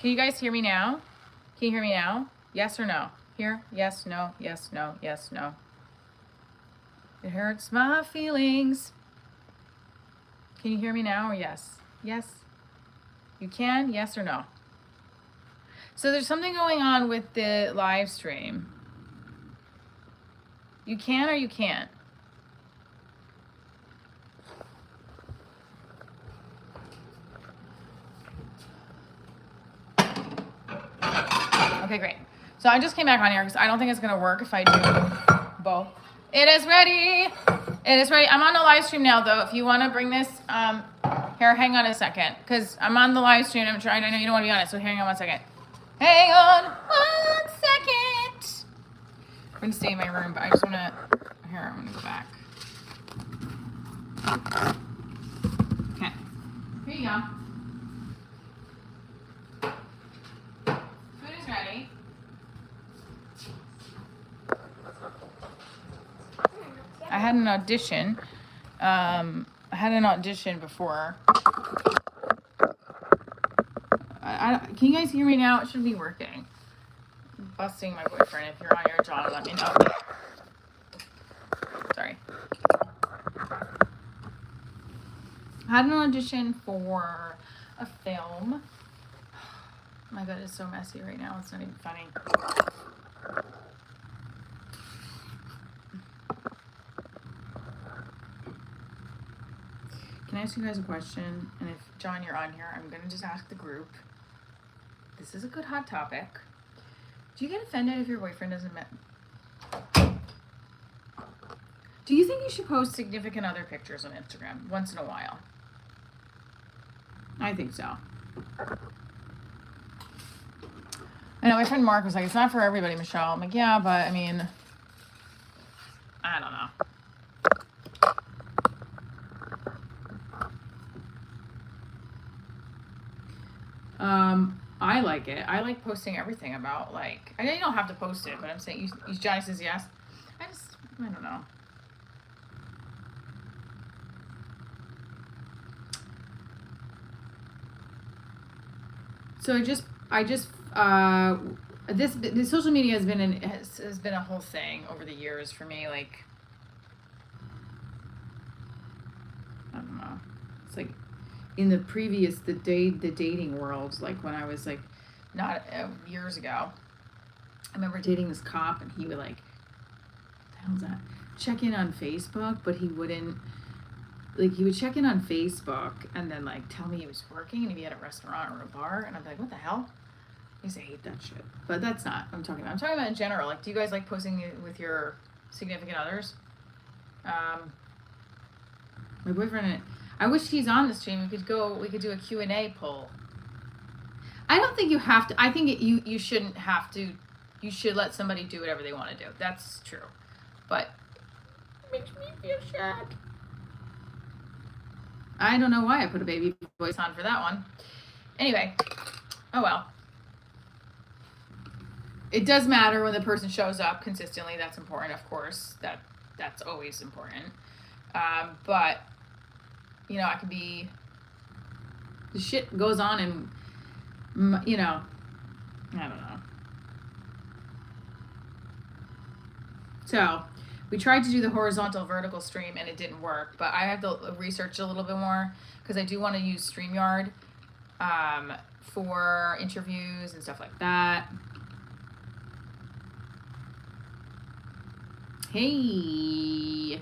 Can you guys hear me now? Can you hear me now? Yes or no? Here? Yes, no, yes, no, yes, no. It hurts my feelings. Can you hear me now or yes? Yes? You can? Yes or no? So there's something going on with the live stream. You can or you can't? Okay, great. So I just came back on here because I don't think it's going to work if I do both. It is ready. It is ready. I'm on the live stream now, though. If you want to bring this, here, hang on a second. Because I'm on the live stream. I know you don't want to be on it, so hang on one second. Hang on 1 second. I'm going to stay in my room, but I just want to, here, I'm going to go back. Okay. Here you go. Food is ready. I had an audition. I had an audition before. Can you guys hear me now? It should be working. I'm busting my boyfriend. If you're on your jaw, let me know. Sorry. I had an audition for a film. My bed is so messy right now. It's not even funny. Can I ask you guys a question? And if, John, you're on here, I'm going to just ask the group. This is a good hot topic. Do you get offended if your boyfriend doesn't Do you think you should post significant other pictures on Instagram once in a while? I think so. I know my friend Mark was like, it's not for everybody, Michelle. I'm like, yeah, but I mean, I don't know. I like it. I like posting everything about, like, I know you don't have to post it, but I'm saying, Johnny says yes. I don't know. So this social media has been a whole thing over the years for me. Like, I don't know. It's like in the dating world, like when I was like not years ago. I remember dating this cop, and he would like, what the hell's that? Check in on Facebook, but he wouldn't. Like, he would check in on Facebook and then, like, tell me he was working and if he had a restaurant or a bar. And I'd be like, what the hell? I used to hate that shit. But that's not what I'm talking about. I'm talking about in general. Like, do you guys like posting with your significant others? My boyfriend, I wish he's on the stream. We could do a Q&A poll. I don't think you have to. I think you shouldn't have to. You should let somebody do whatever they want to do. That's true. But it makes me feel sad. I don't know why I put a baby voice on for that one. Anyway, oh well. It does matter when the person shows up consistently. That's important, of course. That's always important. But, you know, I could be... The shit goes on and, you know, I don't know. So... We tried to do the horizontal vertical stream and it didn't work, but I have to research a little bit more because I do want to use StreamYard for interviews and stuff like that. Hey.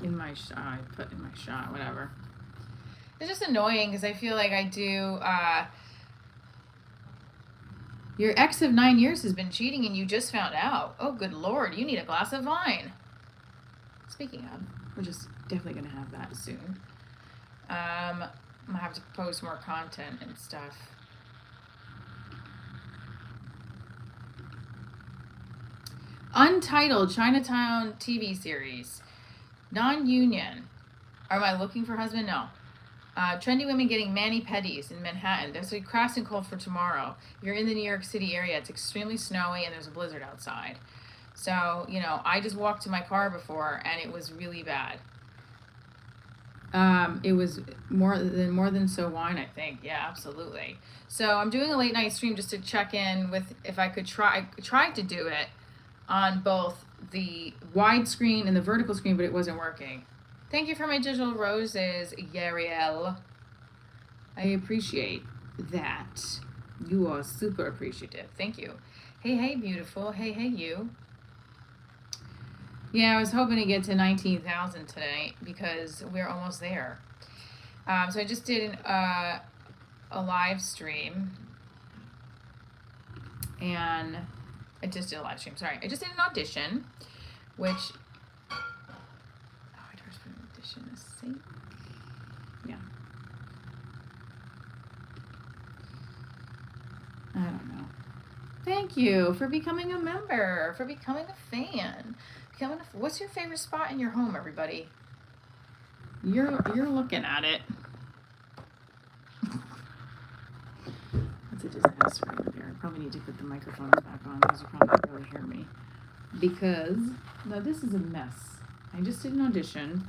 I put in my shot, whatever. It's just annoying because I feel like I do... Your ex of 9 years has been cheating and you just found out. Oh, good Lord, you need a glass of wine. Speaking of, we're just definitely going to have that soon. I'm going to have to post more content and stuff. Untitled Chinatown TV series. Non-union. Am I looking for husband? No. Trendy women getting mani-pedis in Manhattan. There's a crash and cold for tomorrow. If you're in the New York City area, it's extremely snowy and there's a blizzard outside. So, you know, I just walked to my car before and it was really bad. It was more than so wine, I think. Yeah, absolutely. So I'm doing a late night stream just to check in with if I could tried to do it on both the widescreen and the vertical screen, but it wasn't working. Thank you for my digital roses, Yariel. I appreciate that. You are super appreciative. Thank you. Hey, hey, beautiful. Hey, hey, you. Yeah, I was hoping to get to 19,000 today because we're almost there. So I just did a live stream, and I just did a live stream. Sorry, I just did an audition, which I just put an audition to see. Yeah. I don't know. Thank you for becoming a member, for becoming a fan. What's your favorite spot in your home, everybody? You're looking at it. What's it just ask right there? I probably need to put the microphones back on because you probably can't really hear me. Because no, this is a mess. I just did an audition,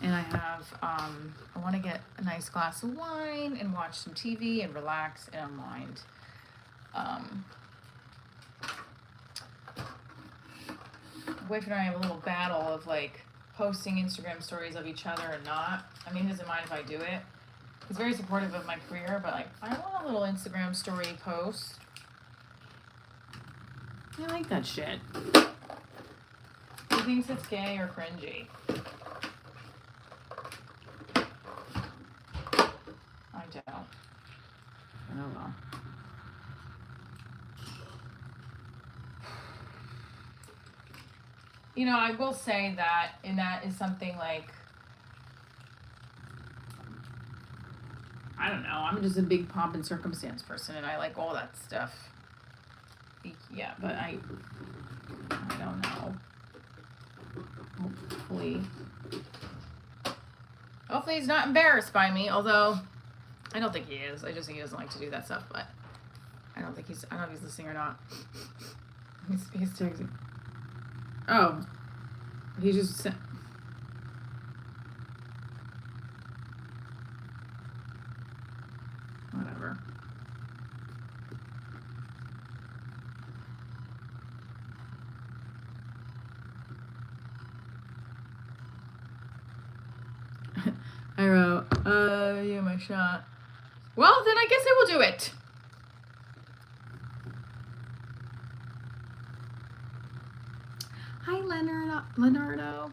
and I have I want to get a nice glass of wine and watch some TV and relax and unwind. Boyfriend and I have a little battle of like posting Instagram stories of each other or not. I mean, he doesn't mind if I do it. He's very supportive of my career, but like, I want a little Instagram story post. I like that shit. He thinks it's gay or cringy. I don't. Oh well. You know, I will say that, and that is something like, I don't know, I'm just a big pomp and circumstance person, and I like all that stuff. Yeah, but I don't know. Hopefully he's not embarrassed by me, although I don't think he is. I just think he doesn't like to do that stuff, but I don't know if he's listening or not. He's texting. Oh, he just sent. Whatever. I wrote, yeah, my shot. Well, then I guess I will do it. Hi, Leonardo.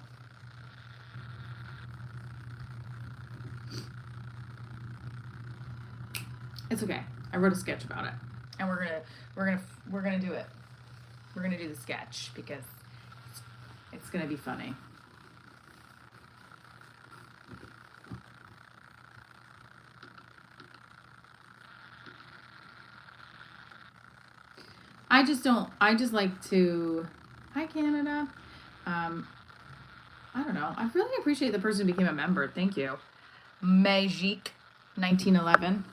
It's okay. I wrote a sketch about it, and we're gonna do it. We're gonna do the sketch because it's gonna be funny. I just like to. Hi, Canada. I don't know. I really appreciate the person who became a member. Thank you, Magique, 1911.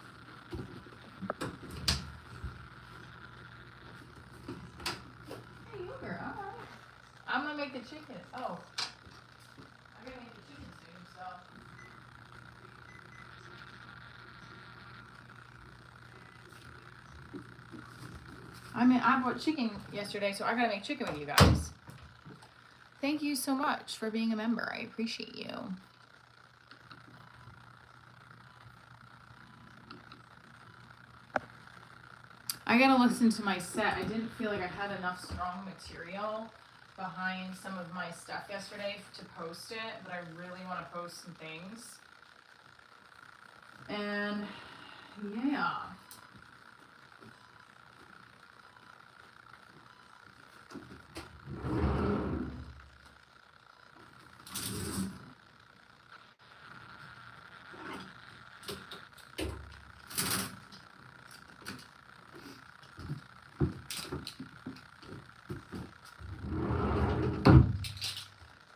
I'm gonna make the chicken. Oh, I gotta make the chicken soon, so. I bought chicken yesterday, so I gotta make chicken with you guys. Thank you so much for being a member. I appreciate you. I gotta listen to my set. I didn't feel like I had enough strong material behind some of my stuff yesterday to post it, but I really want to post some things. And yeah.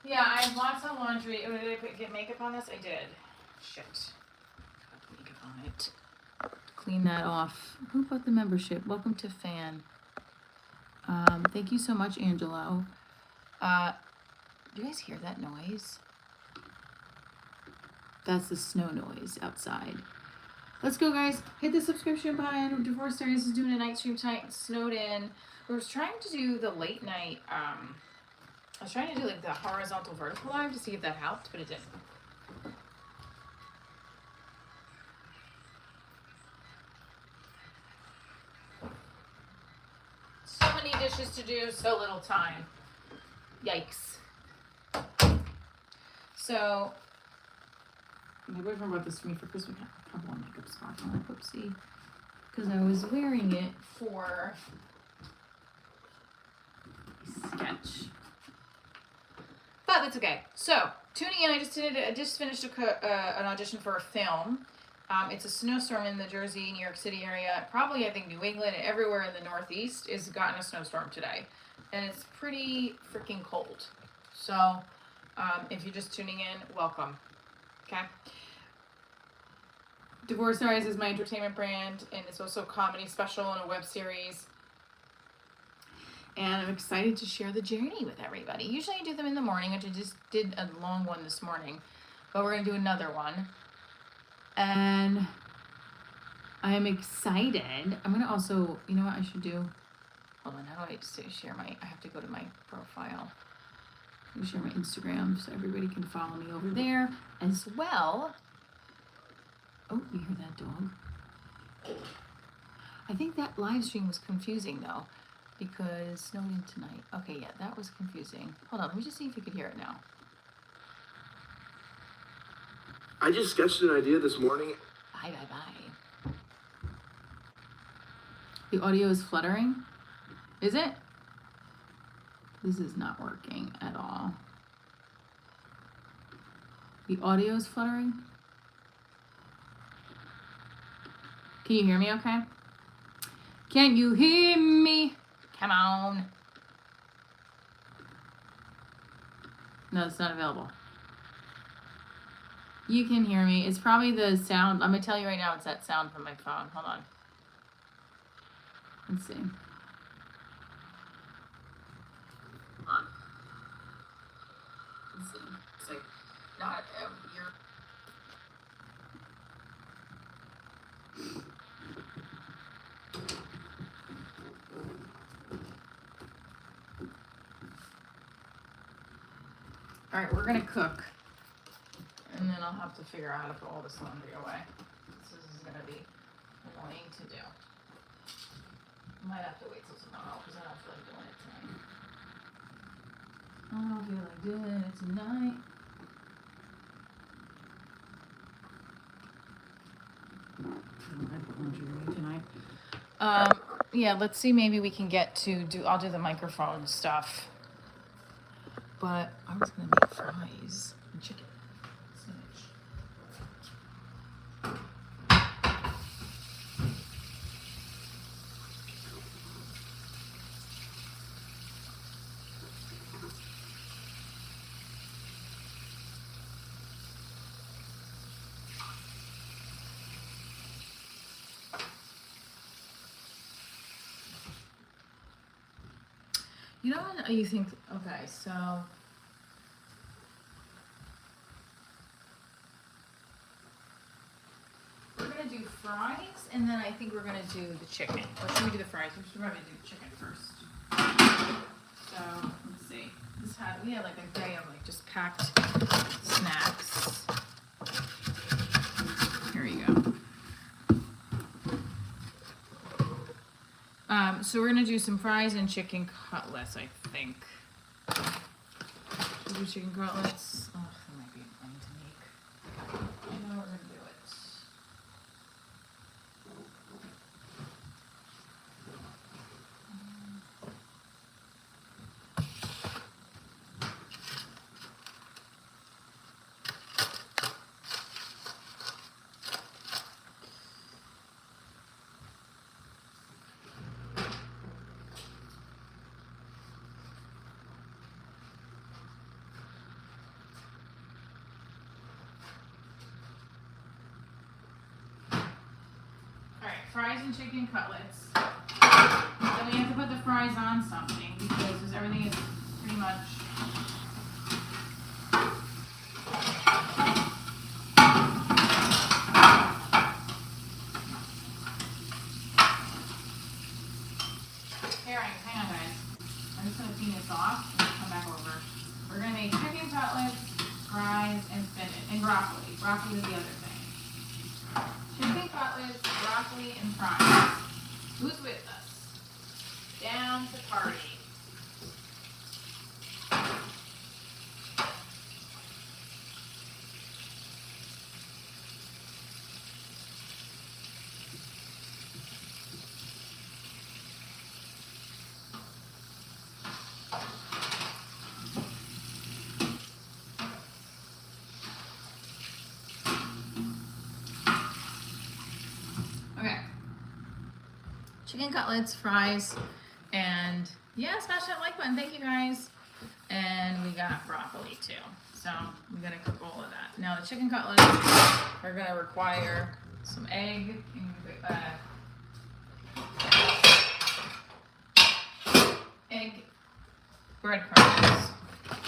Yeah, I have lots of laundry. Did I get makeup on this? I did. Shit. Got makeup on it. Clean that off. Who put the membership? Welcome to fan. Thank you so much, Angelo. Do you guys hear that noise? That's the snow noise outside. Let's go, guys. Hit the subscription button. Divorce Diaries is doing a night stream tonight. It's snowed in. I was trying to do the late night. I was trying to do like the horizontal vertical live to see if that helped, but it didn't. So many dishes to do, so little time. Yikes. So, my boyfriend bought this for me for Christmas. A couple of makeup spots on it, whoopsie. Because I was wearing it for a sketch. But that's okay. So, tuning in, I just finished an audition for a film. It's a snowstorm in the Jersey, New York City area. Probably, I think, New England and everywhere in the Northeast has gotten a snowstorm today. And it's pretty freaking cold. So, if you're just tuning in, welcome. Okay? Divorce Diaries is my entertainment brand, and it's also a comedy special and a web series. And I'm excited to share the journey with everybody. Usually I do them in the morning, which I just did a long one this morning. But we're going to do another one. And I'm excited. I'm going to also, you know what I should do? Hold on, how do I share I have to go to my profile. I'm going to share my Instagram so everybody can follow me over there as well. Oh, you hear that dog? I think that live stream was confusing though, because snowed in tonight. Okay, yeah, that was confusing. Hold on, let me just see if you could hear it now. I just sketched an idea this morning. Bye. The audio is fluttering. Is it? This is not working at all. The audio is fluttering. Can you hear me okay? Can you hear me? Come on. No, it's not available. You can hear me. It's probably the sound. I'm going to tell you right now, it's that sound from my phone. Hold on. Let's see. Let's see. It's like not you're. All right, we're gonna cook, and then I'll have to figure out how to put all this laundry away. This is gonna be annoying to do. Might have to wait till tomorrow because I don't feel like doing it tonight. I don't feel like doing it tonight. I put laundry away tonight. Yeah, let's see. Maybe we can get to do. I'll do the microphone stuff. But I was gonna make fries and chicken sandwich. You know what you think? Okay, so we're gonna do fries, and then I think we're gonna do the chicken. Or should we do the fries? We should probably do the chicken first. So let's see. We had like a day of like just packed snacks. Here you go. So we're gonna do some fries and chicken cutlets, I think. We'll do chicken cutlets. Oh, that might be fun to make. I know we're gonna do it. Fries and chicken cutlets. Then we have to put the fries on something because everything is pretty much cutlets, fries, and spinach, and broccoli. Broccoli is the other thing. Chicken cutlets, broccoli, and fries. Who's with us? Down to party. Okay. Chicken cutlets, fries, and yeah, smash that like button. Thank you guys. And we got broccoli too. So we're gonna cook all of that. Now the chicken cutlets are gonna require some egg and egg, breadcrumbs,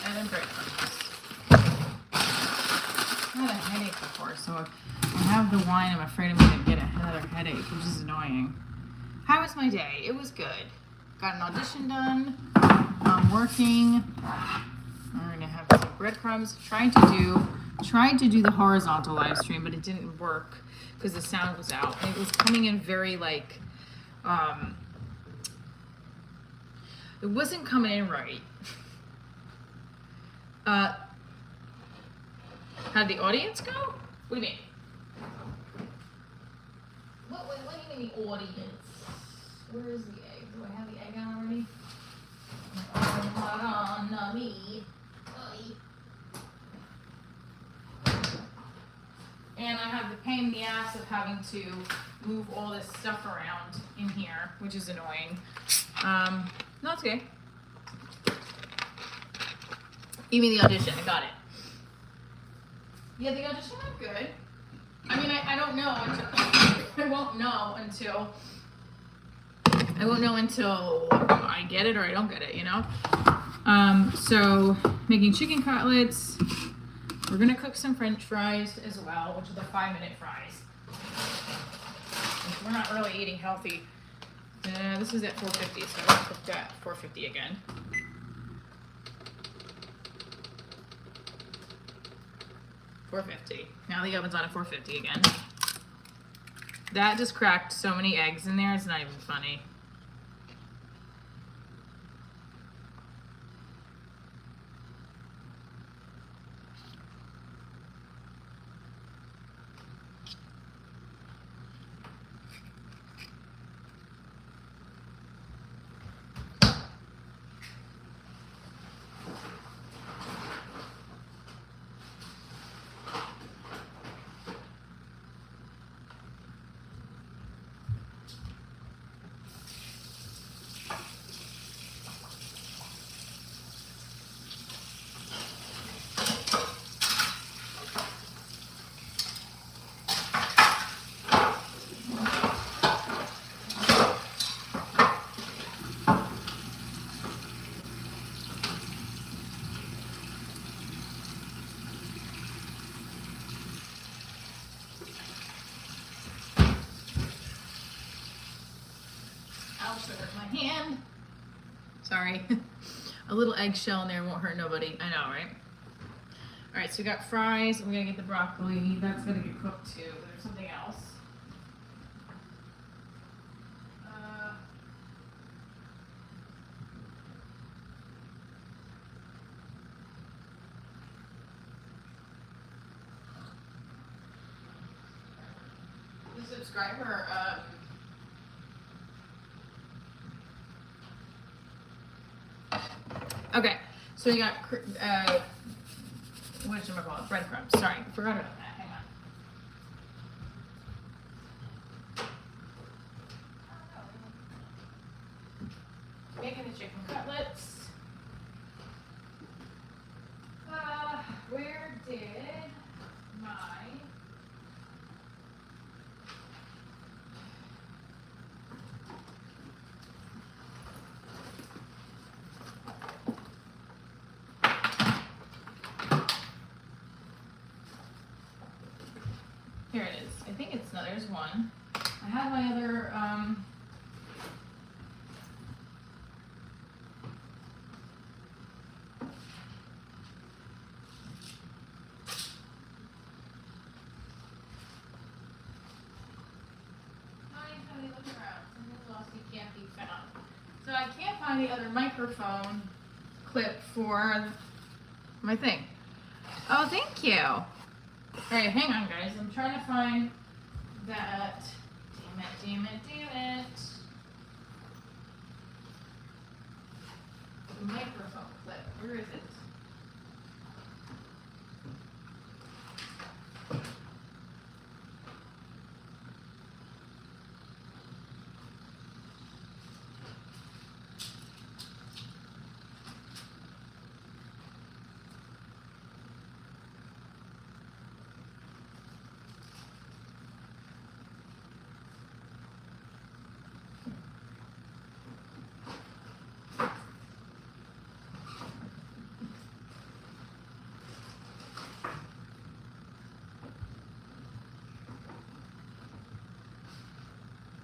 and then breadcrumbs. I had a headache before, so if I have the wine, I'm afraid I'm gonna get another headache, which is annoying. How was my day? It was good. Got an audition done. I'm working. We're gonna have some breadcrumbs. Tried to do the horizontal live stream, but it didn't work because the sound was out. It was coming in very like, it wasn't coming in right. How'd the audience go? What do you mean? What do you mean the audience? Where is the egg? Do I have the egg on already? Hold on, me. And I have the pain in the ass of having to move all this stuff around in here, which is annoying. No, it's okay. You mean the audition? I got it. Yeah, the audition went good. I mean, I don't know until I won't know until I get it or I don't get it, you know? So making chicken cutlets. We're gonna cook some French fries as well, which are the 5-minute fries. We're not really eating healthy. This is at 450, so I'll cook that 450 again. $4.50. Now the oven's on at 450 again. That just cracked so many eggs in there, it's not even funny. My hand. Sorry. A little eggshell in there won't hurt nobody. I know, right? Alright, so we got fries. We're gonna get the broccoli. That's gonna get cooked too. There's something else. The subscriber, okay, so you got, what should I call it? Breadcrumbs. Sorry, forgot about that. Hang on. Making the chicken cutlets. Where did my... Here it is. I think it's, no, there's one. I have my other, So I can't find the other microphone clip for my thing. Oh, thank you. All right, hang on, guys. I'm trying to find that. Damn it. The microphone clip. Where is it?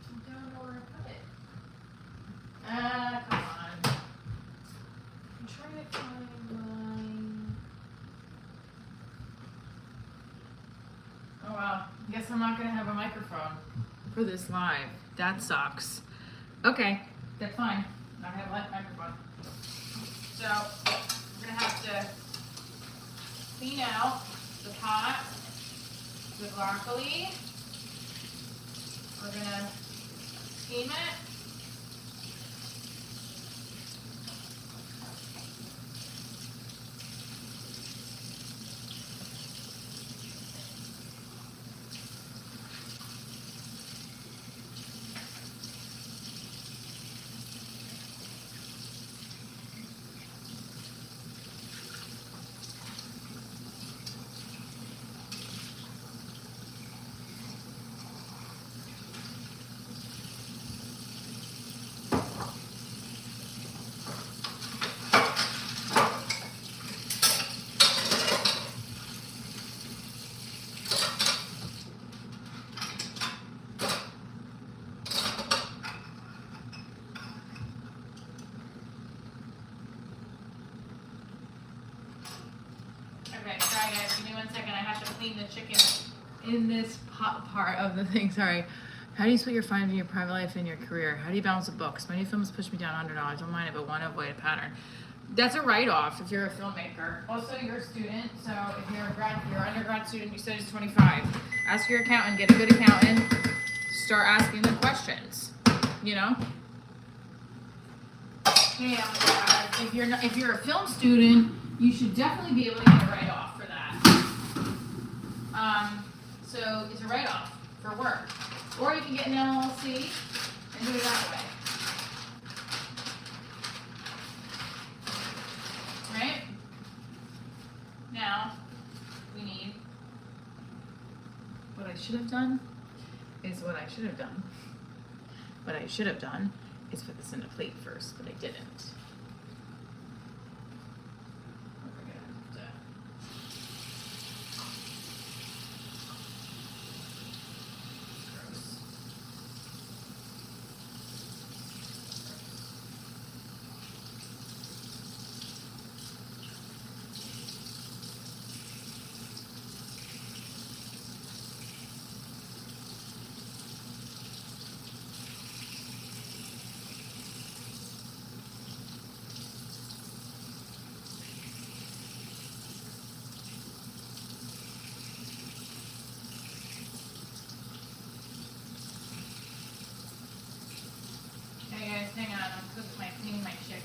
I don't know where I put it. Come on. I'm trying to find mine. Oh well, guess I'm not gonna have a microphone for this live. That sucks. Okay, that's fine. Not gonna have a microphone. So we're gonna have to clean out the pot, the broccoli. We're gonna steam it. Okay, sorry guys, give me 1 second. I have to clean the chicken in this part of the thing. Sorry. How do you split your fun in your private life and your career? How do you balance the books? My new films push me down $100. Don't mind it, but want to avoid a pattern. That's a write-off if you're a filmmaker. Also, you're a student, so if you're you're an undergrad student, you said it's 25. Ask your accountant, get a good accountant, start asking them questions. You know? Hey, if you're a film student, you should definitely be able to get a write-off for that. So it's a write-off for work. Or you can get an LLC and do it that way. Right? Now, we need, what I should have done is what I should have done. What I should have done is put this in a plate first, but I didn't. We're gonna have to. Gross. Hey guys, hang on, I'm cleaning my chicken.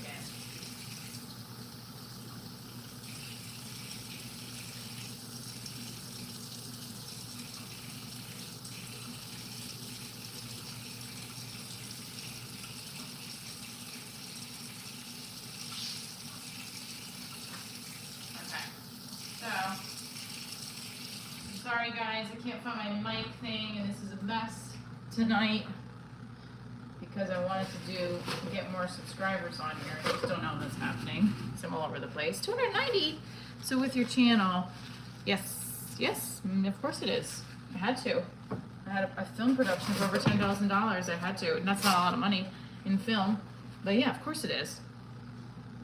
Okay, so, I'm sorry guys, I can't find my mic thing, and this is a mess tonight. Because I wanted to get more subscribers on here. I just don't know what's happening. So I'm all over the place. 290. So with your channel, yes, of course it is. I had to. I had a film production for over $10,000. I had to, and that's not a lot of money in film. But yeah, of course it is.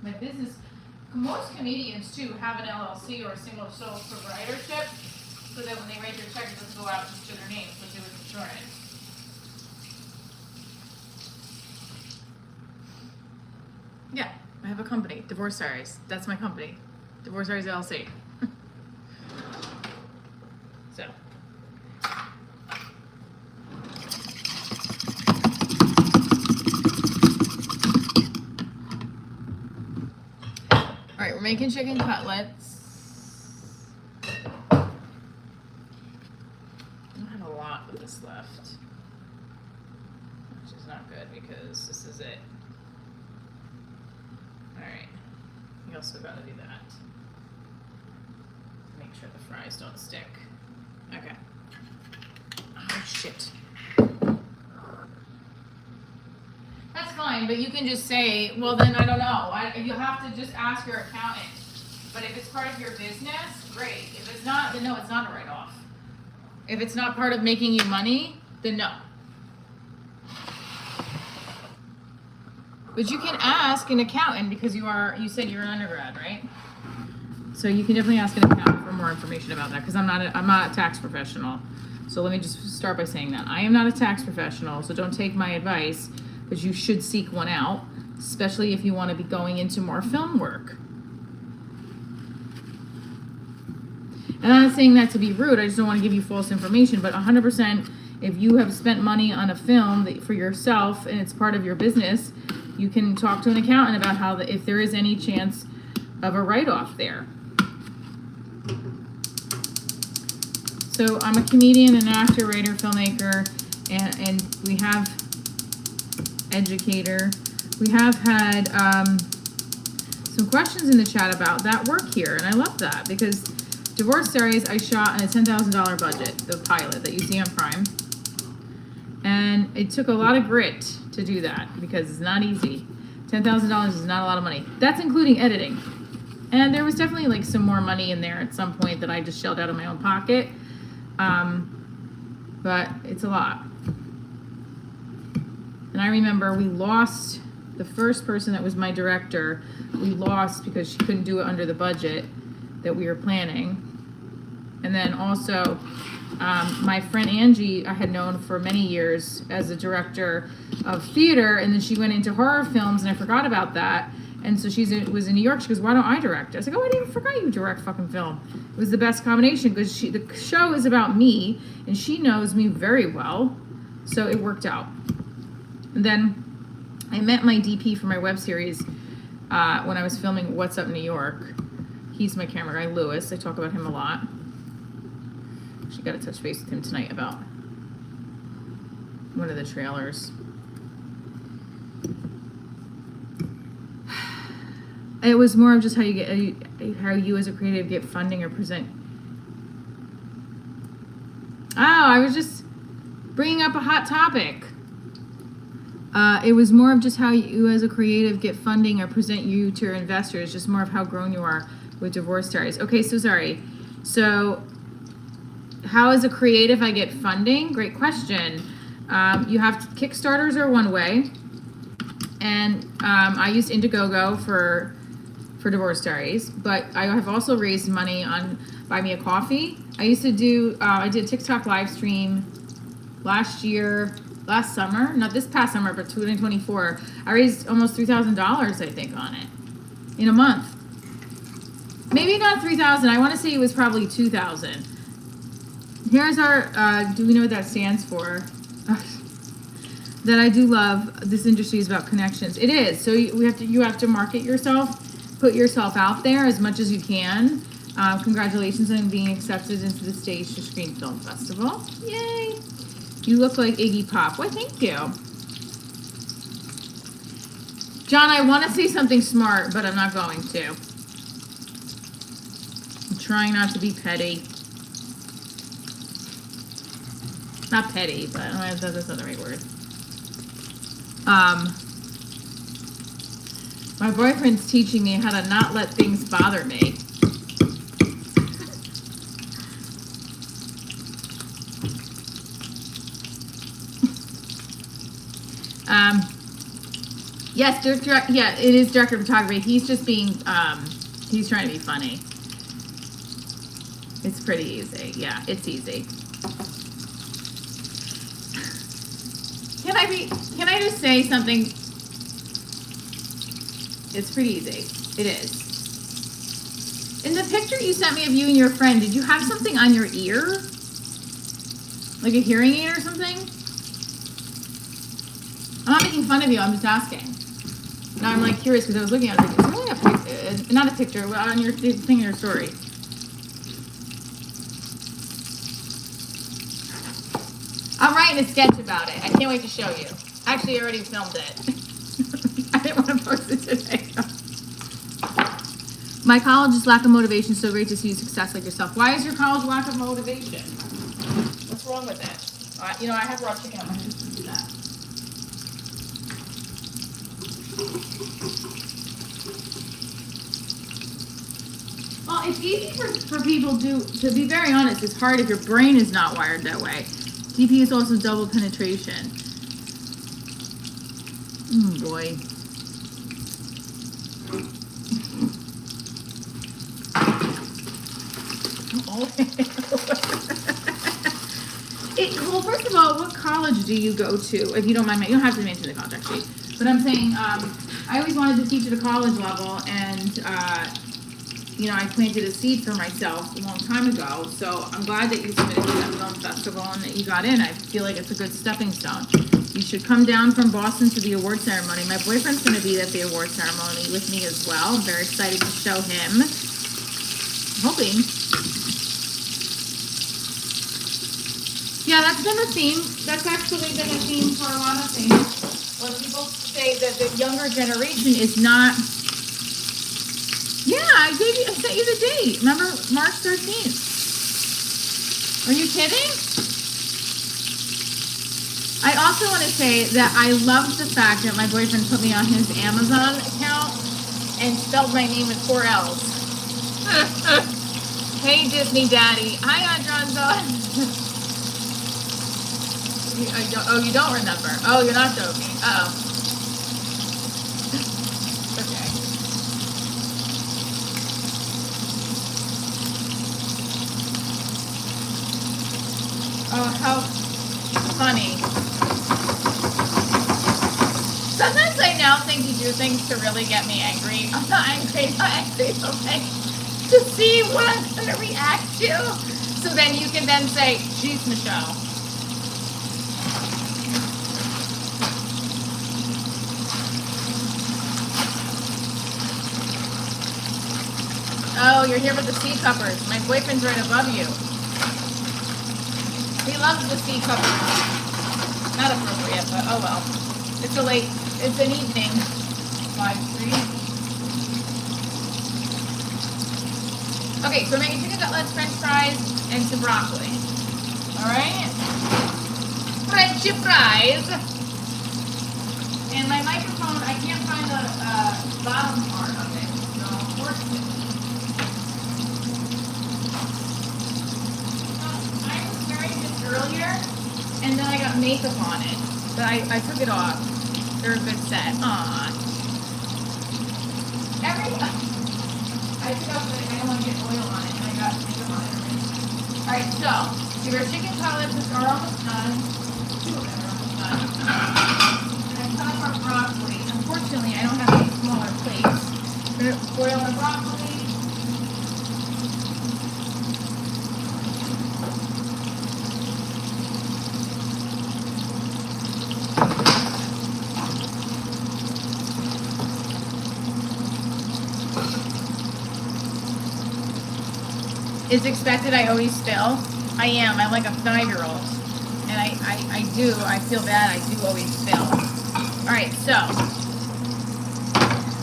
My business. Most comedians too have an LLC or a single sole proprietorship, so that when they write their check, it doesn't go out just to their name, which it was insurance. Yeah, I have a company, Divorce Diaries. That's my company, Divorce Diaries LLC. So. All right, we're making chicken cutlets. I don't have a lot of this left, which is not good because this is it. All right, you also gotta do that. Make sure the fries don't stick. Okay. Oh shit. That's fine, but you can just say, well then I don't know. You have to just ask your accountant. But if it's part of your business, great. If it's not, then no, it's not a write-off. If it's not part of making you money, then no. But you can ask an accountant because you said you're an undergrad, right? So you can definitely ask an accountant for more information about that because I'm not a tax professional. So let me just start by saying that. I am not a tax professional, so don't take my advice, but you should seek one out, especially if you want to be going into more film work. And I'm not saying that to be rude, I just don't want to give you false information, but 100%, if you have spent money on a film for yourself and it's part of your business, you can talk to an accountant about how if there is any chance of a write-off there. So I'm a comedian, an actor, writer, filmmaker, and we have educator. We have had some questions in the chat about that work here, and I love that because Divorce Diaries I shot on a $10,000 budget, the pilot that you see on Prime, and it took a lot of grit to do that because it's not easy. $10,000 is not a lot of money. That's including editing, and there was definitely like some more money in there at some point that I just shelled out of my own pocket, but it's a lot. And I remember we lost the first person that was my director. We lost because she couldn't do it under the budget that we were planning. And then also my friend Angie I had known for many years as a director of theater, and then she went into horror films and I forgot about that. And so was in New York. She goes, why don't I direct? I was like, oh, I didn't even forgot you direct fucking film. It was the best combination because the show is about me and she knows me very well. So it worked out. And then I met my DP for my web series when I was filming What's Up New York. He's my camera guy, Lewis. I talk about him a lot. Actually got to touch base with him tonight about one of the trailers. It was more of just how you as a creative get funding or present. Oh, I was just bringing up a hot topic. It was more of just how you as a creative get funding or present you to your investors, just more of how grown you are with Divorce Diaries. Okay, so sorry. So how as a creative I get funding? Great question. You have Kickstarters are one way. And I used Indiegogo for Divorce Diaries, but I have also raised money on Buy Me a Coffee. I used to do, I did a TikTok live stream last summer, not this past summer, but 2024. I raised almost $3,000, I think, on it in a month. Maybe not 3,000. I want to say it was probably 2,000. Here's our, do we know what that stands for? That I do love. This industry is about connections. It is. So you have to market yourself, put yourself out there as much as you can. Congratulations on being accepted into the Stage to Screen Film Festival. Yay! You look like Iggy Pop. Why, thank you. John, I want to say something smart, but I'm not going to. I'm trying not to be petty. Not petty, but that's not the right word. My boyfriend's teaching me how to not let things bother me. Yes, yeah, it is director of photography. He's just being, he's trying to be funny. It's pretty easy. Yeah, it's easy. Can I just say something? It's pretty easy. It is. In the picture you sent me of you and your friend, did you have something on your ear? Like a hearing aid or something? I'm not making fun of you, I'm just asking. Now I'm like curious because I was looking at it, like, is there only a picture, not a picture, on your thing in your story. I'm writing a sketch about it. I can't wait to show you. Actually, I already filmed it. I didn't want to post it today. My college's lack of motivation, so great to see you success like yourself. Why is your college lack of motivation? What's wrong with it? You know, I have raw chicken on my hands to do that. Well, it's easy for people to be very honest, it's hard if your brain is not wired that way. DP is also double penetration. Oh boy. Well, first of all, what college do you go to? If you don't mind, you don't have to mention the college actually. But I'm saying, I always wanted to teach at a college level, and you know, I planted a seed for myself a long time ago. So I'm glad that you submitted to that film festival and that you got in. I feel like it's a good stepping stone. You should come down from Boston to the award ceremony. My boyfriend's going to be at the award ceremony with me as well. I'm very excited to show him. I'm hoping. Yeah, that's been a theme. That's actually been a theme for a lot of things. When people say that the younger generation is not. Yeah, I sent you the date. Remember, March 13th. Are you kidding? I also want to say that I love the fact that my boyfriend put me on his Amazon account and spelled my name with 4 L's. Hey, Disney Daddy. Hi, Adronzo. Oh, you don't remember. Oh, you're not joking. Uh-oh. Okay. Oh, how funny. Sometimes I now think you do things to really get me angry. I'm not angry, okay? To see what I'm going to react to. So then you can then say, jeez, Michelle. Oh, you're here with the sea cuppers. My boyfriend's right above you. He loves the sea cuppers. Not appropriate, but oh well. It's an evening. 5-3. Okay, so we're making chicken cutlets, french fries, and some broccoli. Alright? French fries. And my microphone, I can't find the bottom part of it. So, unfortunately. Earlier, and then I got makeup on it, but I took it off. They're a good set. Aww. I took off the, I don't want to get oil on it, and I got makeup on it already. Alright, so, your chicken cutlets are almost done. 2 of them are almost done. And I cut up our broccoli. Unfortunately, I don't have any smaller plates. We're going to boil our broccoli. It's expected I always spill. I am. I'm like a 5-year-old. And I feel bad. I do always spill. Alright, so.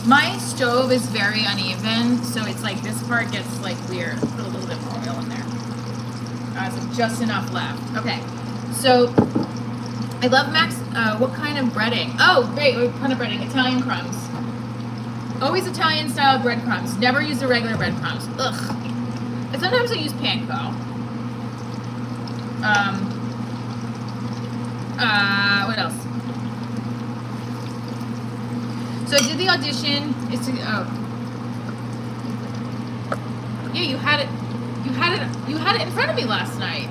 My stove is very uneven. So it's like this part gets like weird. Put a little bit more oil in there. So just enough left. Okay. So, I love Max. What kind of breading? Oh, great. What kind of breading? Italian crumbs. Always Italian style breadcrumbs. Never use the regular breadcrumbs. Ugh. And sometimes I use panko. What else? So I did the audition. Yeah, you had it in front of me last night.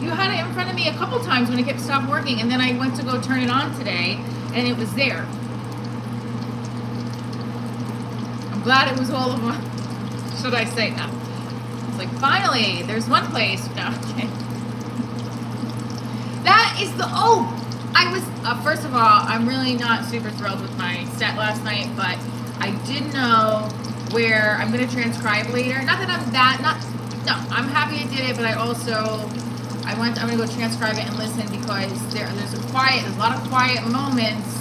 You had it in front of me a couple times when it kept stopped working, and then I went to go turn it on today, and it was there. I'm glad it was all of them. Should I say no? It's like, finally, there's one place. No, okay. That is the, I was, first of all, I'm really not super thrilled with my set last night, but I did know where I'm going to transcribe later. Not that I'm no, I'm happy I did it, but I'm going to go transcribe it and listen, because there's a lot of quiet moments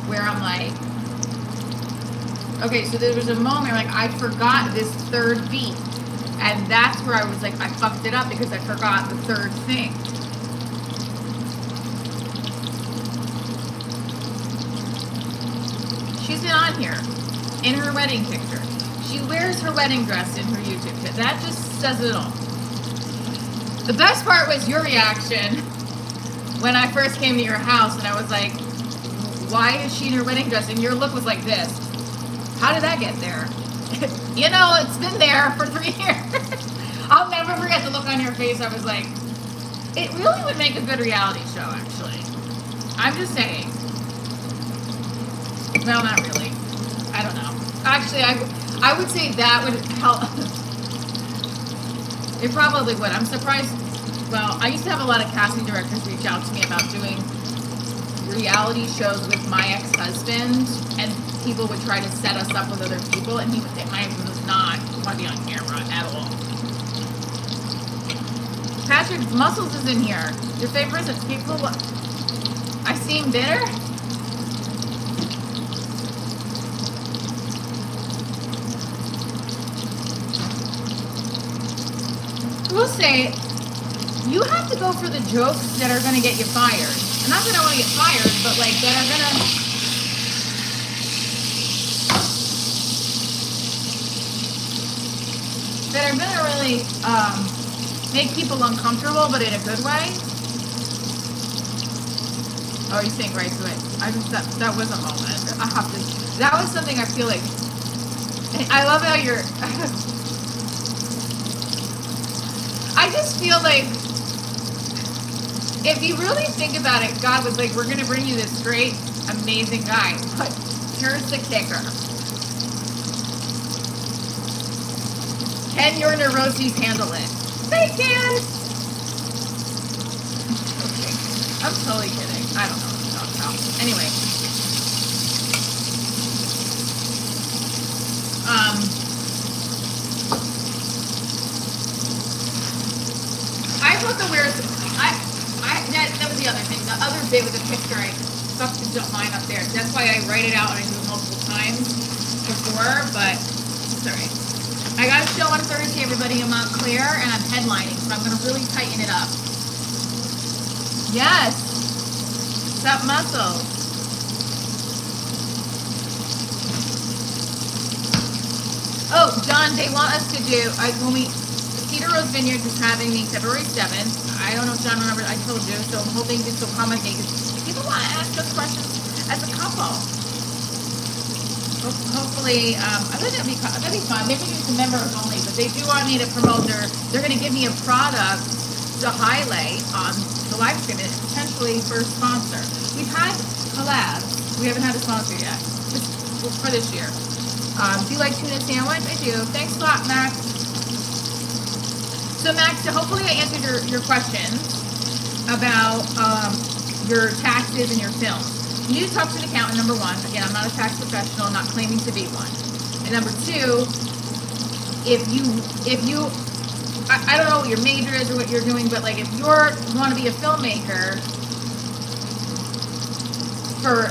where I'm like, okay, so there was a moment like I forgot this third beat, and that's where I was like, I fucked it up because I forgot the third thing. She's been on here in her wedding picture. She wears her wedding dress in her YouTube video. That just says it all. The best part was your reaction when I first came to your house, and I was like, why is she in her wedding dress? And your look was like this. How did that get there? You know, it's been there for 3 years. I'll never forget the look on your face. I was like, it really would make a good reality show, actually. I'm just saying. Well, not really. I don't know. Actually, I would say that would help. It probably would. I'm surprised. Well, I used to have a lot of casting directors reach out to me about doing reality shows with my ex-husband, and people would try to set us up with other people, and my husband was not want to be on camera at all. Patrick Muscles is in here. Your favorite is people. I seem bitter. We'll say you have to go for the jokes that are going to get you fired. And not that I want to get fired, but like that are going to really make people uncomfortable, but in a good way. Oh, you think right to it. I just that was a moment. That was something I feel like. I love how you're. I just feel like if you really think about it, God was like, we're going to bring you this great, amazing guy. But here's the kicker. Can your neuroses handle it? They can. Okay. I'm totally kidding. I don't know what to talk about. Anyway. I thought the weirdest. That was the other thing. The other bit with the picture, I fucked the line up there. That's why I write it out and I do it multiple times before, but it's alright. I got a show on Thursday, everybody, in Montclair, and I'm headlining, so I'm going to really tighten it up. Yes. That muscle. Oh, John, they want us to do, Cedar Rose Vineyards is having me February 7th. I don't know if John remembers, I told you, so I'm hoping this will come with me, because people want to ask us questions as a couple. Hopefully, I think that'd be fun. Maybe just the members only, but they do want me to promote they're going to give me a product to highlight on the live stream and potentially for a sponsor. We've had collabs. We haven't had a sponsor yet for this year. Do you like tuna sandwich? I do. Thanks a lot, Max. So Max, hopefully I answered your questions about your taxes and your films. You need to talk to an accountant, number one. Again, I'm not a tax professional, I'm not claiming to be one. And number two, if you I don't know what your major is or what you're doing, but like if you want to be a filmmaker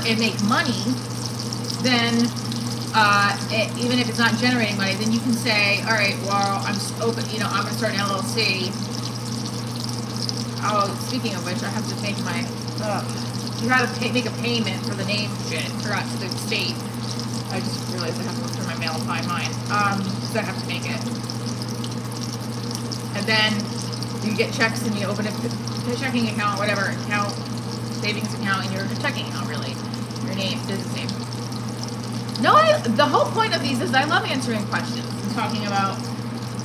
and make money, then even if it's not generating money, then you can say, all right, well, I'm open, I'm going to start an LLC. Oh, speaking of which, I have to make my, you got to make a payment for the name shit, forgot to the state. I just realized I have to look through my mail and find mine. So I have to make it. And then you get checks and you open a checking account, whatever account, savings account, and your checking account, really. Your name, business name. No, the whole point of these is I love answering questions and talking about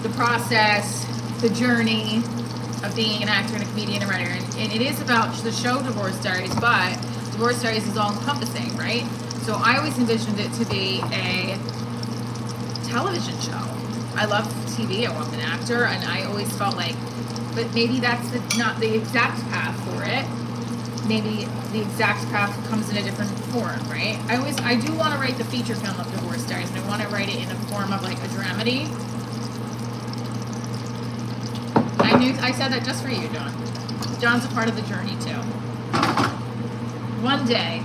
the process, the journey of being an actor and a comedian and writer. And it is about the show Divorce Diaries, but Divorce Diaries is all encompassing, right? So I always envisioned it to be television show. I love TV. I want an actor, and I always felt like, but maybe that's not the exact path for it. Maybe the exact path comes in a different form, right? I do want to write the feature film of Divorce Diaries, and I want to write it in a form of like a dramedy. I said that just for you, John. John's a part of the journey too. One day,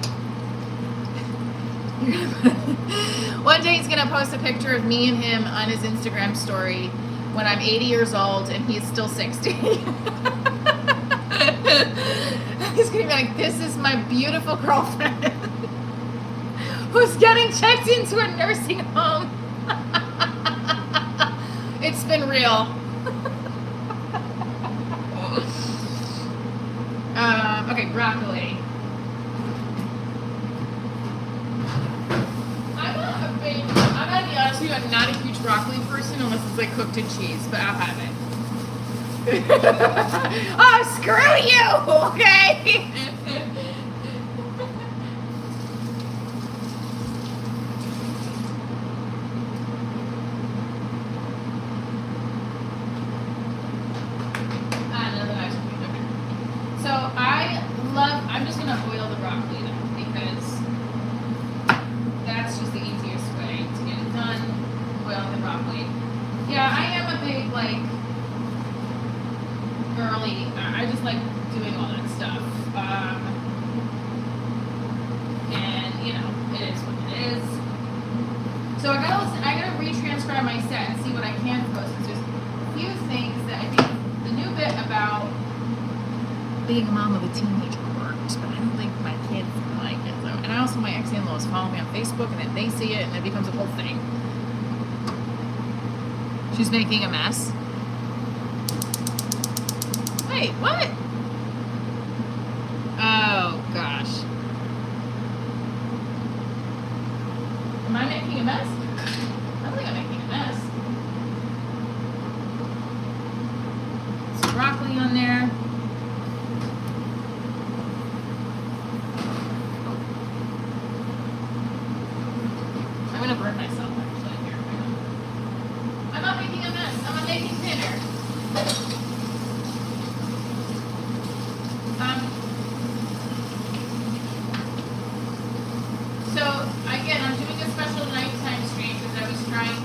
he's gonna post a picture of me and him on his Instagram story when I'm 80 years old and he's still 60. He's gonna be like, this is my beautiful girlfriend who's getting checked into a nursing home. It's been real. Okay, broccoli. I'm gonna be honest with you, I'm not a huge broccoli person unless it's like cooked in cheese, but I'll have it. Oh, screw you, okay? I'm just gonna boil the broccoli though, because that's just the easiest way to get it done, boiling the broccoli. Yeah, I am a big, like, girly, I just like doing all that stuff. And, you know, it is what it is. So I gotta retranscribe my set and see what I can post. There's a few things that I think the new bit about being a mom of a teenager worked, but I don't think my kids like it though. And I also, my ex-in-laws follow me on Facebook, and then they see it, and it becomes a whole thing. She's making a mess. Wait, what? Oh gosh. Am I making a mess? I don't think I'm making a mess. Some broccoli on there. I'm gonna burn myself actually here. I'm not making a mess. I'm making dinner. So again, I'm doing a special nighttime stream because I was trying to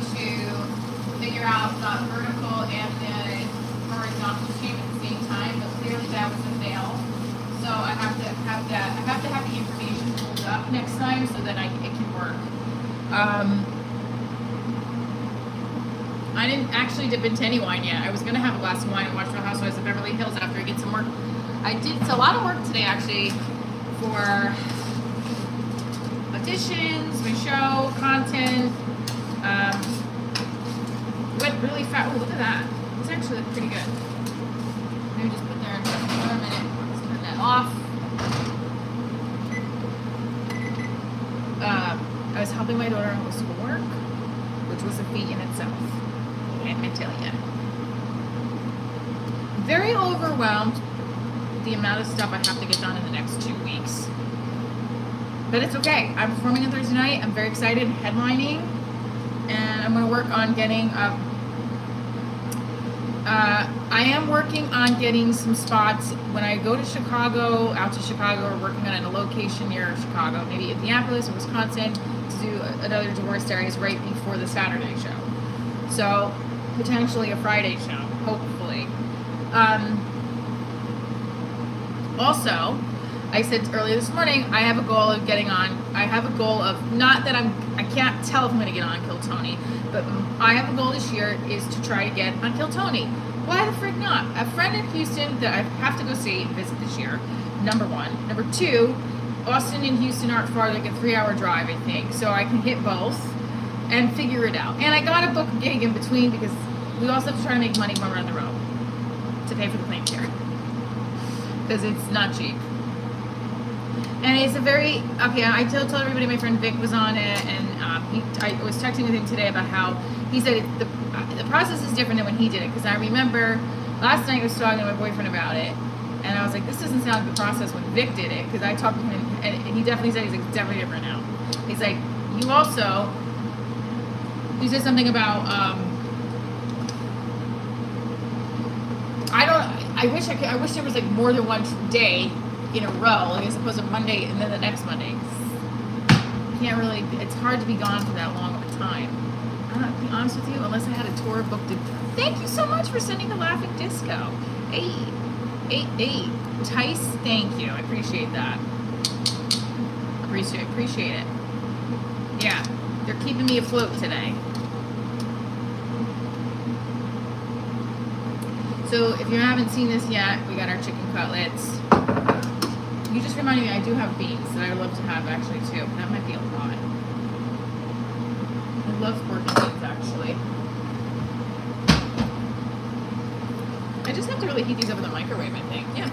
figure out the vertical and the horizontal stream at the same time, but clearly that was a fail. So I have to have that. I have to have the information pulled up next time so that it can work. I didn't actually dip into any wine yet. I was gonna have a glass of wine and watch Real Housewives of Beverly Hills after I get some work. I did a lot of work today actually for auditions, my show, content. Went really fast. Oh, look at that. It's actually looked pretty good. Maybe just put there for a minute. Let's turn that off. I was helping my daughter with schoolwork, which was a feat in itself. I tell you. Very overwhelmed with the amount of stuff I have to get done in the next 2 weeks. But it's okay. I'm performing on Thursday night. I'm very excited, headlining, and I'm going to work on getting I am working on getting some spots when I go to Chicago, out to Chicago, or working on a location near Chicago, maybe Indianapolis or Wisconsin, to do another Divorce Diaries right before the Saturday show. So potentially a Friday show, hopefully. Also, I said earlier this morning, I have a goal of getting on. I have a goal of, not that I can't tell if I'm going to get on Kill Tony, but I have a goal this year is to try to get on Kill Tony. Why the frick not? A friend in Houston that I have to go see and visit this year, number one. Number two, Austin and Houston aren't far, like a 3-hour drive, I think. So I can hit both and figure it out. And I got to book a gig in between because we also have to try to make money when we're on the road to pay for the plane fare. Because it's not cheap. And it's a very, okay, I told everybody my friend Vic was on it, and I was texting with him today about how he said the process is different than when he did it, because I remember last night I was talking to my boyfriend about it, and I was like, this doesn't sound like the process when Vic did it, because I talked to him, and he definitely said, he's like, it's definitely different now. He's like, you also You said something about I wish there was like more than one day in a row, like as opposed to Monday and then the next Monday. Can't really. It's hard to be gone for that long of a time. I don't know, to be honest with you, unless I had a tour booked. Thank you so much for sending the Laughing Disco. Hey, Tice, thank you. I appreciate that. Appreciate it. Yeah, they're keeping me afloat today. So if you haven't seen this yet, we got our chicken cutlets. You just reminded me I do have beans that I would love to have actually too. That might be a lot. I love pork and beans actually. I just have to really heat these up in the microwave, I think. Yeah.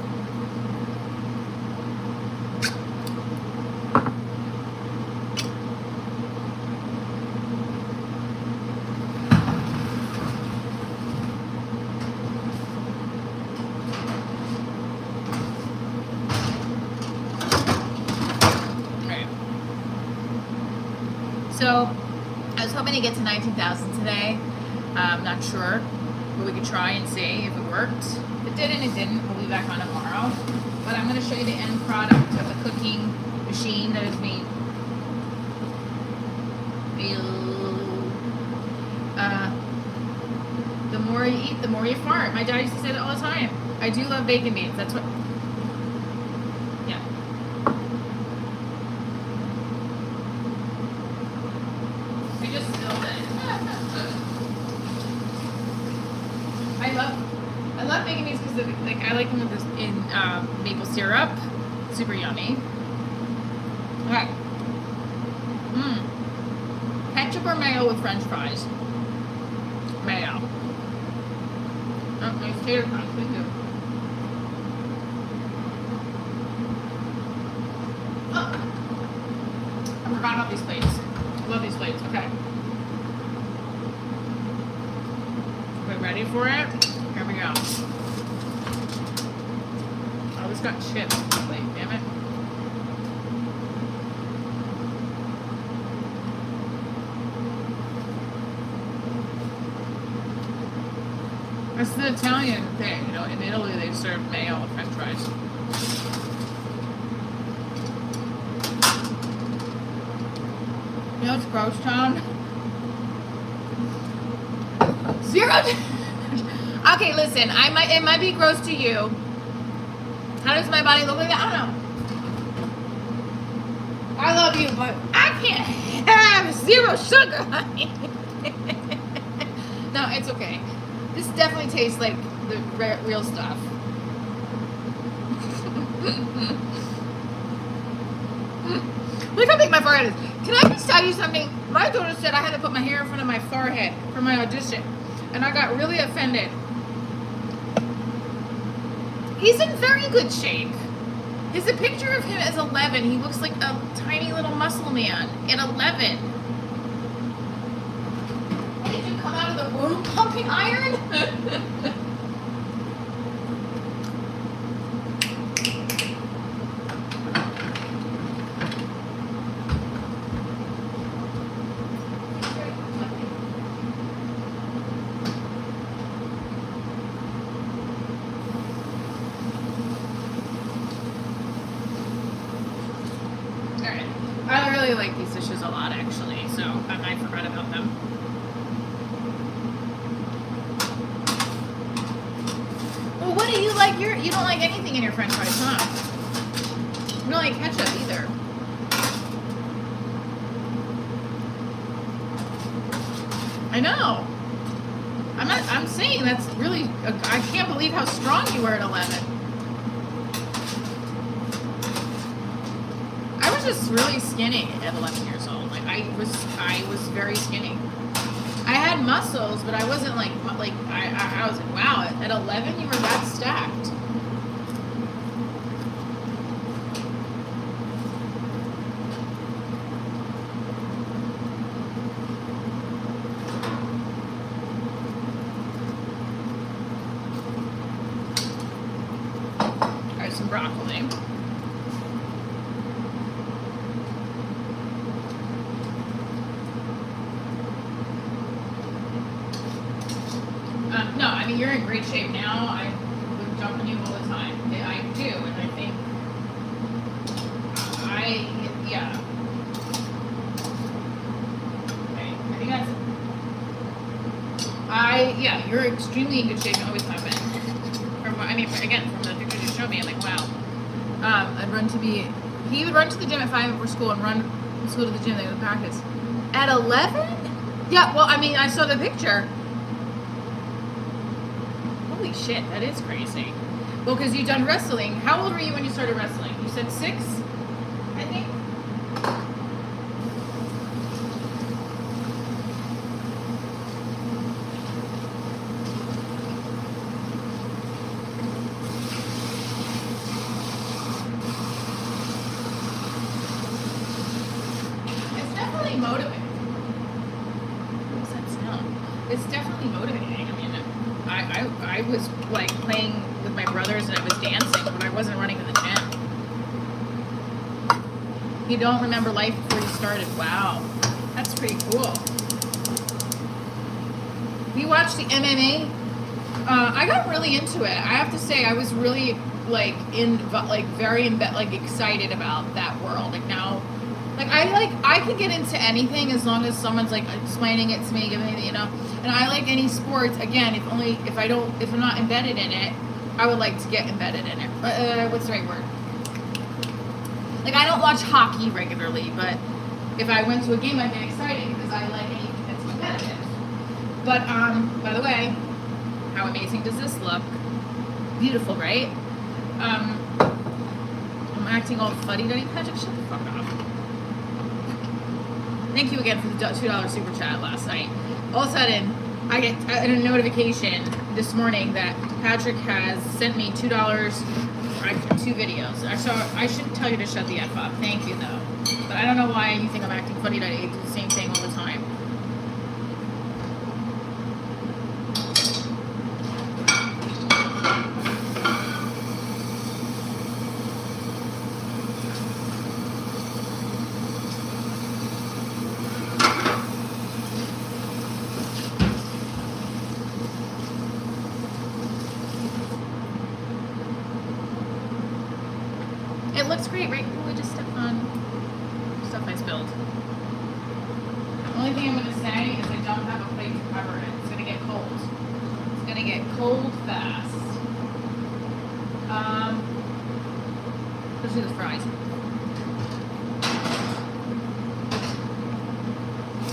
So, I was hoping to get to 19,000 today. I'm not sure, but we could try and see if it worked. If it didn't, it didn't. We'll be back on tomorrow. But I'm going to show you the end product of the cooking machine that is made. The more you eat, the more you fart. My dad used to say that all the time. I do love bacon beans. That's what. Yeah. I just spilled it. I love bacon beans because like I like them with this in maple syrup. Super yummy. Okay. Ketchup or mayo with French fries? Mayo. Oh, nice tater tots. Thank you. Oh. I forgot about these plates. Love these plates. Okay. We're ready for it? Here we go. Oh, this got chips on the plate. Damn it. That's the Italian thing, you know. In Italy, they serve mayo with French fries. You know, it's gross, Tom. Zero. Okay, listen. It might be gross to you. How does my body look like that? I don't know. I love you, but I can't have zero sugar. No, it's okay. This definitely tastes like the real stuff. Look how big my forehead is. Can I just tell you something? My daughter said I had to put my hair in front of my forehead for my audition, and I got really offended. He's in very good shape. There's a picture of him as 11. He looks like a tiny little muscle man at 11. What, did you come out of the womb pumping iron? I really like these dishes a lot, actually, so I forgot about them. Well, what do you like? You don't like anything in your French fries, huh? You don't like ketchup either. I know. I'm saying that's really. I can't believe how strong you were at 11. I was just really skinny at 11 years old. Like I was very skinny. I had muscles, but I wasn't like I was like, wow, at 11 you were that stacked. All right, some broccoli. you're in great shape now, I would jump on you all the time. I do, and I think yeah. Okay, I think that's. Yeah, you're extremely in good shape and always have been. Again, from the pictures you showed me, I'm like, wow. He would run to the gym at 5 before school and run from school to the gym, they would practice. At 11? Yeah, well, I saw the picture. Holy shit, that is crazy. Well, because you've done wrestling. How old were you when you started wrestling? You said 6, I think? It's definitely motivating. What's that smell? It's definitely motivating. I was like playing with my brothers and I was dancing when I wasn't running to the gym. You don't remember life before you started. Wow. That's pretty cool. We watched the MMA. I got really into it. I have to say, I was really very excited about that world. I can get into anything as long as someone's like explaining it to me, giving me, And I like any sports. Again, if I'm not embedded in it, I would like to get embedded in it. What's the right word? Like, I don't watch hockey regularly, but if I went to a game, I'd get excited because I like anything that's competitive. But by the way, how amazing does this look? Beautiful, right? I'm acting all fuddy-duddy. Patrick, shut the fuck up. Thank you again for the $2 super chat last night. All of a sudden, I get a notification this morning that Patrick has sent me $2 for 2 videos. So I shouldn't tell you to shut the F up. Thank you, though. But I don't know why you think I'm acting funny that I do the same thing all the time. It looks great, right? We just stepped on stuff I spilled. The only thing I'm going to say is I don't have a plate to cover it. It's going to get cold. It's going to get cold fast. Let's do the fries.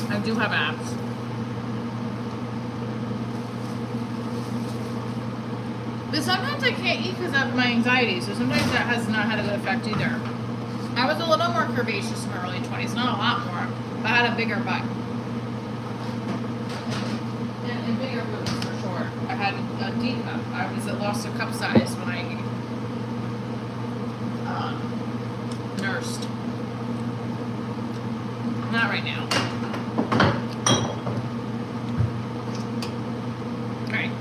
I do have abs. But sometimes I can't eat because of my anxiety, so sometimes that has not had a good effect either. I was a little more curvaceous in my early 20s, not a lot more, but I had a bigger butt. And bigger boobs, for sure. I had a D cup. I lost a cup size when I nursed. Not right now. Alright.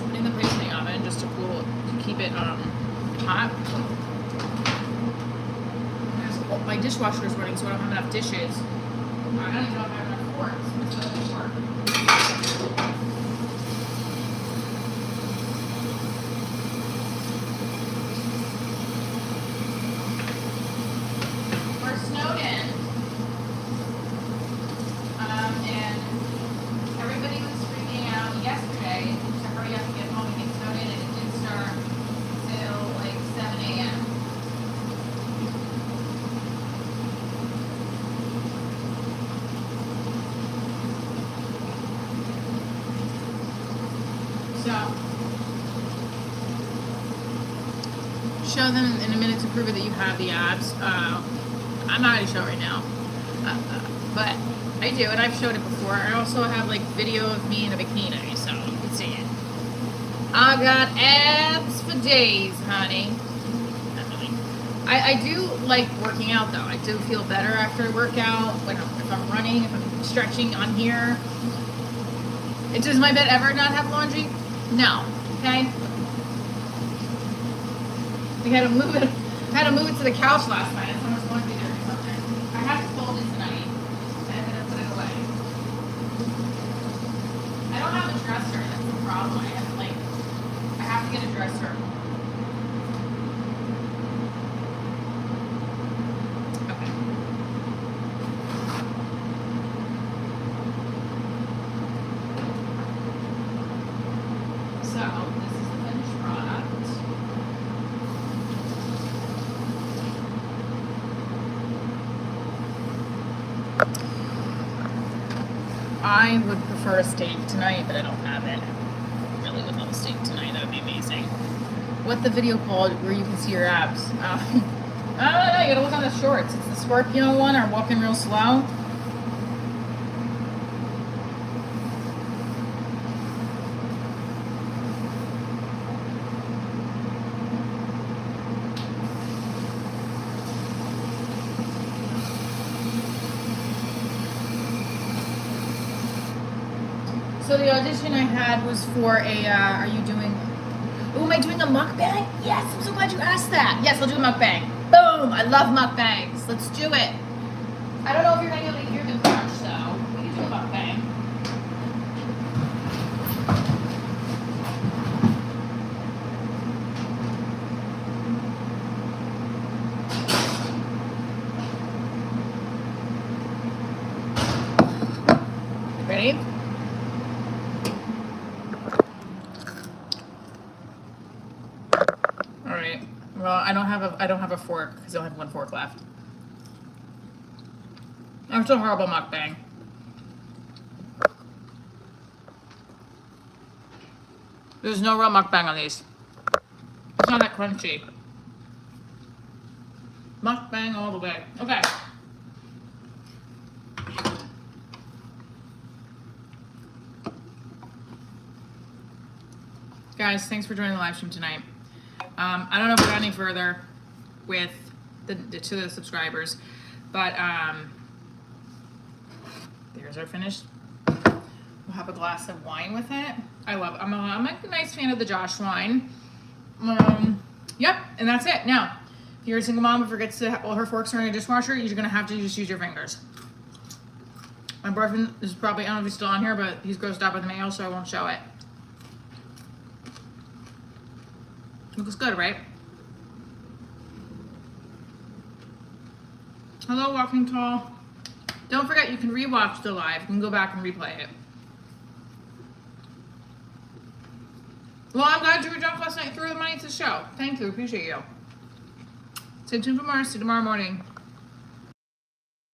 Putting the plate in the oven just to keep it hot. My dishwasher is running, so I don't have enough dishes. I don't even know if I have enough forks. What's the other fork? We're snowed in. And everybody was freaking out yesterday to hurry up and get home and get snowed in, and it didn't start till like 7 a.m. So, show them in a minute to prove it that you have the abs. I'm not going to show it right now, but I do, and I've showed it before. I also have like video of me in a bikini, so you can see it. I got abs for days, honey. I do like working out though. I do feel better after I work out. If I'm running, if I'm stretching on here. Does my bed ever not have laundry? No. Okay. I had to move it to the couch last night. It's so much laundry there or something. I problem. I have to get a dresser. Okay. So this is the finished product. I would prefer a steak tonight, but I don't have it. Really would love a steak tonight. That would be amazing. What the video called where you can see your abs? I don't know. You gotta look on the shorts. It's the Scorpio one or walking real slow. So the audition I had was for a, are you doing, oh, am I doing a mukbang? Yes, I'm so glad you asked that. Yes, I'll do a mukbang. Boom, I love mukbangs. Let's do it. I don't know if you're gonna be able to hear the crunch though. We can do a mukbang. Ready? All right. Well, I don't have a fork because I only have one fork left. It's a horrible mukbang. There's no real mukbang on these. It's not that crunchy. Mukbang all the way. Okay. Guys, thanks for joining the live stream tonight. I don't know if we got any further with to the subscribers, but there's our finished. We'll have a glass of wine with it. I'm a nice fan of the Josh wine. Yep, and that's it. Now, if you're a single mom who forgets to all her forks are in a dishwasher, you're gonna have to just use your fingers. My boyfriend is probably, I don't know if he's still on here, but he's grossed out by the mail, so I won't show it. Looks good, right? Hello, Walking Tall. Don't forget, you can rewatch the live. You can go back and replay it. Well, I'm glad you were drunk last night. Threw the money to the show. Thank you. Appreciate you. Stay tuned for more. See you tomorrow morning.